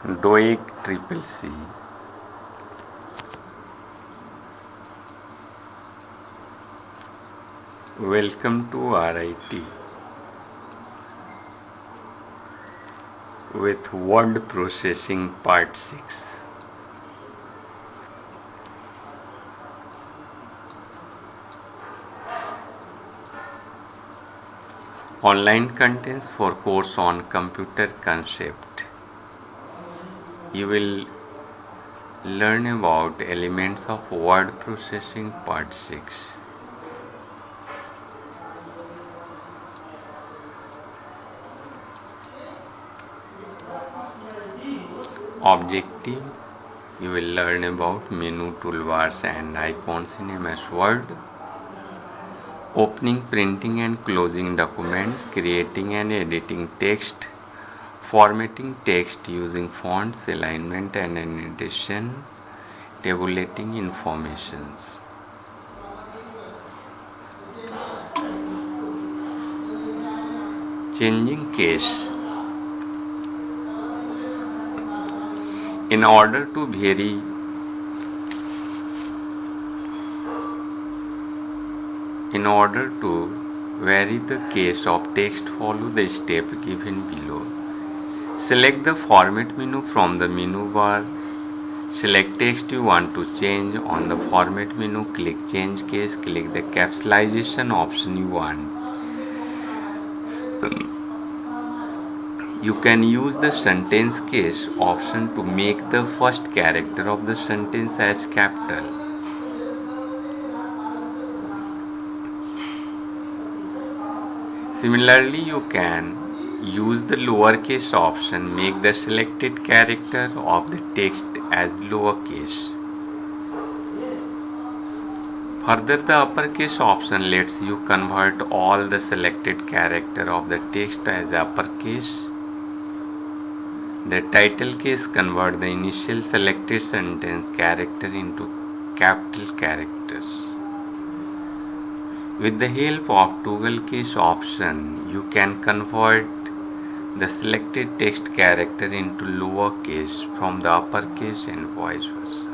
DOEIC Triple C. Welcome to RIT with Word Processing Part 6. Online contents for course on computer concept. You will learn about elements of word processing part 6. Objective: you will learn about menu, toolbars and icons in MS Word. Opening, printing and closing documents, creating and editing text, formatting text using fonts, alignment and annotation, tabulating informations. Changing case. In order to vary the case of text, follow the step given below. Select the format menu from the menu bar. Select text you want to change. On the format menu, click change case. Click the capitalization option you want. You can use the sentence case option to make the first character of the sentence as capital. Similarly, you can use the lowercase option, make the selected character of the text as lowercase. Further, the uppercase option lets you convert all the selected character of the text as uppercase. The title case converts the initial selected sentence character into capital characters. With the help of toggle case option, you can convert the selected text character into lowercase from the uppercase and vice versa.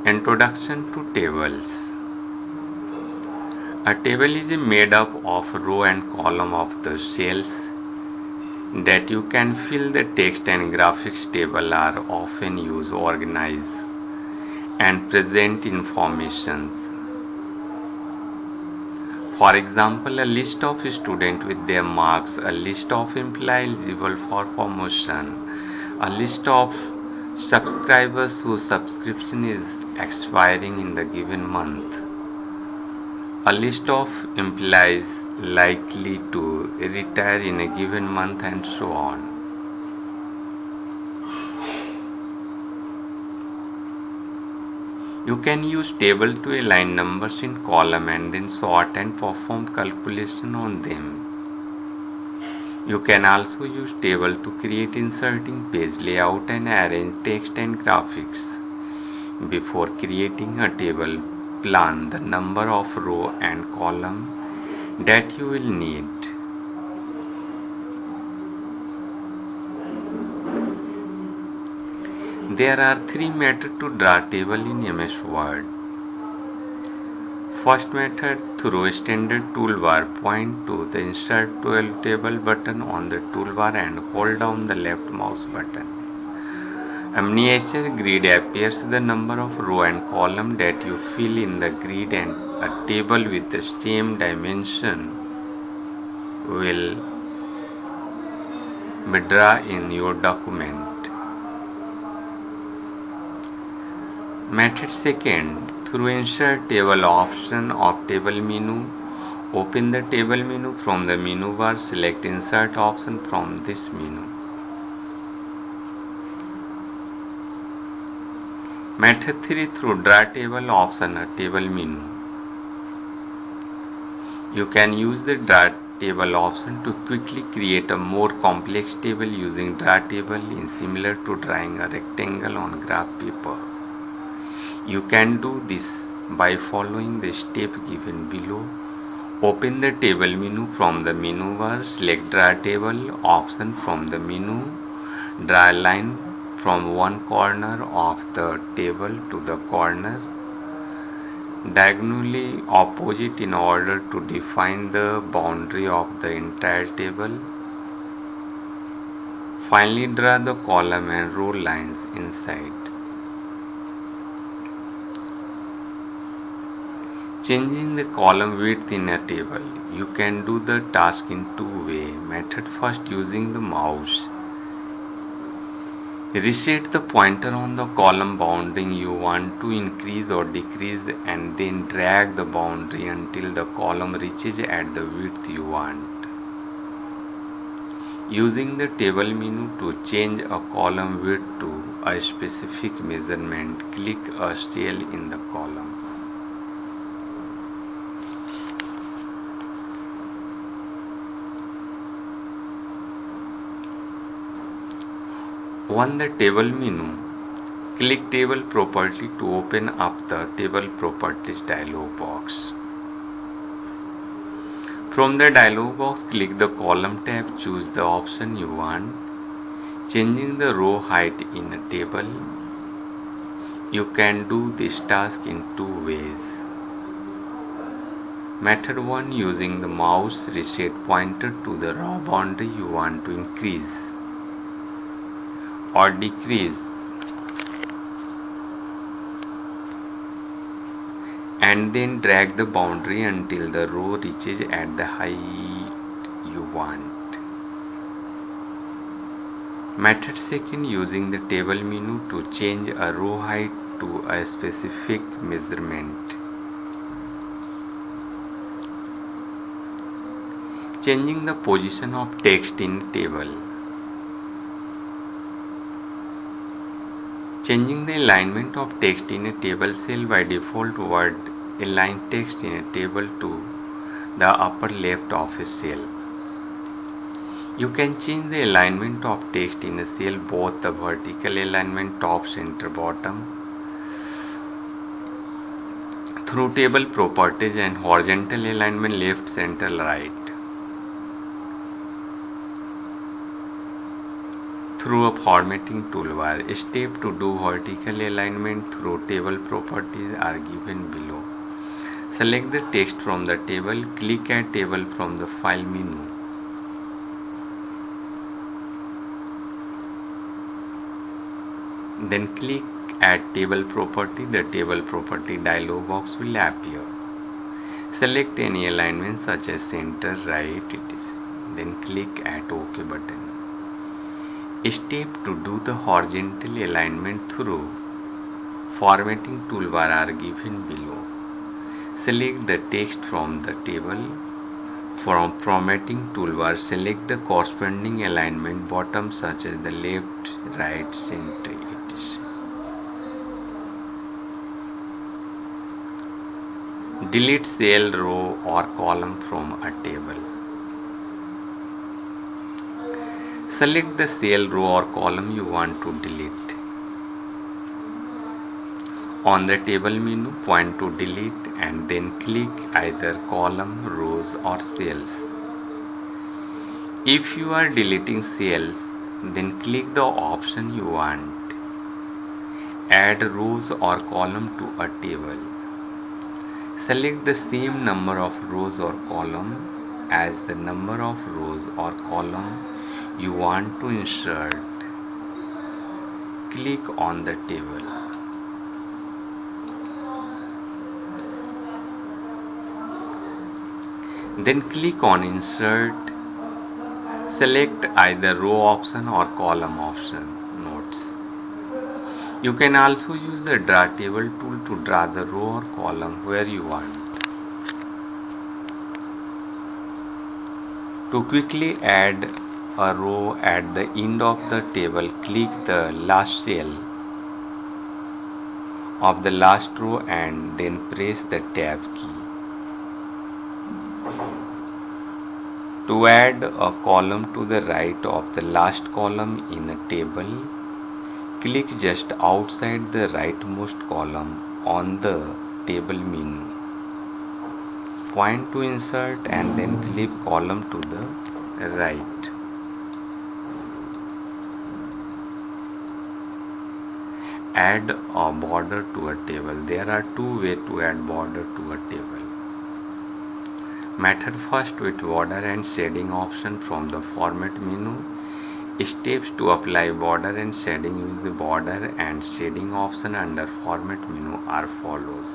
Introduction to tables. A table is made up of row and column of the cells that you can fill. The text and graphics table are often used to organize and present information. For example, a list of students with their marks, a list of employees eligible for promotion, a list of subscribers whose subscription is expiring in the given month, a list of employees likely to retire in a given month, and so on. You can use table to align numbers in column and then sort and perform calculation on them. You can also use table to create inserting page layout and arrange text and graphics. Before creating a table, plan the number of row and column that you will need. There are three methods to draw table in MS Word. First method, through standard toolbar, point to the Insert Table button on the toolbar and hold down the left mouse button. A miniature grid appears. The number of row and column that you fill in the grid and a table with the same dimension will be drawn in your document. Method second, through Insert Table option of Table menu, open the Table menu from the menu bar. Select Insert option from this menu. Method 3, through Draw Table option of Table menu. You can use the Draw Table option to quickly create a more complex table using Draw Table, similar to drawing a rectangle on graph paper. You can do this by following the step given below. Open the table menu from the menu bar. Select Draw Table option from the menu. Draw a line from one corner of the table to the corner diagonally opposite in order to define the boundary of the entire table. Finally, draw the column and row lines inside. Changing the column width in a table. You can do the task in two ways. Method first, using the mouse. Reset the pointer on the column boundary you want to increase or decrease and then drag the boundary until the column reaches at the width you want. Using the table menu to change a column width to a specific measurement, click a cell in the column. On the table menu, click Table Property to open up the Table Properties dialog box. From the dialog box, click the Column tab, choose the option you want. Changing the row height in a table. You can do this task in two ways. Method 1, using the mouse, reset pointer to the row boundary you want to increase or decrease and then drag the boundary until the row reaches at the height you want. Method 2, using the table menu to change a row height to a specific measurement. Changing the position of text in table. Changing the alignment of text in a table cell. By default, word align text in a table to the upper left of a cell. You can change the alignment of text in a cell, both the vertical alignment top, center, bottom, through table properties and horizontal alignment left, center, right, through a formatting toolbar. Steps to do vertical alignment through table properties are given below. Select the text from the table. Click Add Table from the File menu. Then click Add Table Property. The Table Property dialog box will appear. Select any alignment such as center, right, etc. Then click Add OK button. Steps to do the horizontal alignment through formatting toolbar are given below. Select the text from the table. From formatting toolbar, select the corresponding alignment bottom such as the left, right, center, etc. Delete cell, row or column from a table. Select the cell, row or column you want to delete. On the table menu, point to delete and then click either column, rows or cells. If you are deleting cells, then click the option you want. Add rows or column to a table. Select the same number of rows or column as the number of rows or column you want to insert. Click on the table. Then click on Insert. Select either row option or column option. Notes. You can also use the Draw Table tool to draw the row or column where you want. To quickly add a row at the end of the table, click the last cell of the last row and then press the Tab key. To add a column to the right of the last column in a table, click just outside the rightmost column on the table menu. Point to insert and then click column to the right. Add a border to a table. There are two ways to add border to a table. Method first with border and shading option from the format menu. Steps to apply border and shading use the border and shading option under format menu are follows.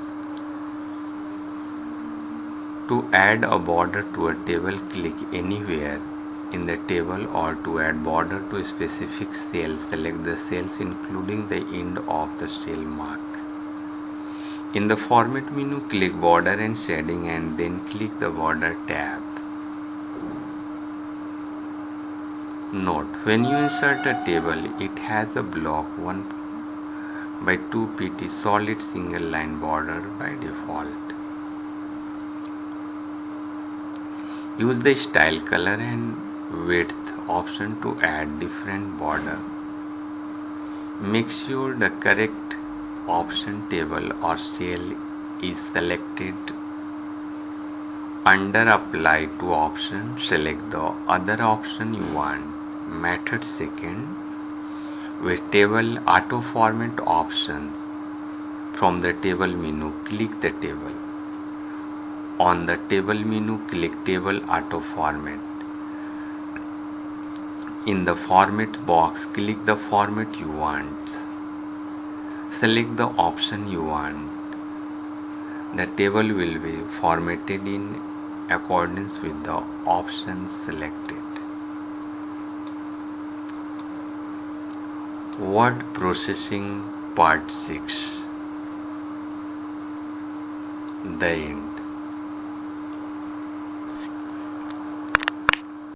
To add a border to a table, click anywhere in the table, or to add border to a specific cell, select the cells including the end of the cell mark. In the format menu, click border and shading and then click the border tab. Note, when you insert a table, it has a block 1 by 2 pt solid single line border by default. Use the style, color and width option to add different border. Make sure the correct option table or cell is selected. Under apply to option, select the other option you want. Method second, with table auto format options. From the table menu, click the table. On the table menu, click Table Auto Format. In the Format box, click the format you want. Select the option you want. The table will be formatted in accordance with the options selected. Word Processing Part 6. The end.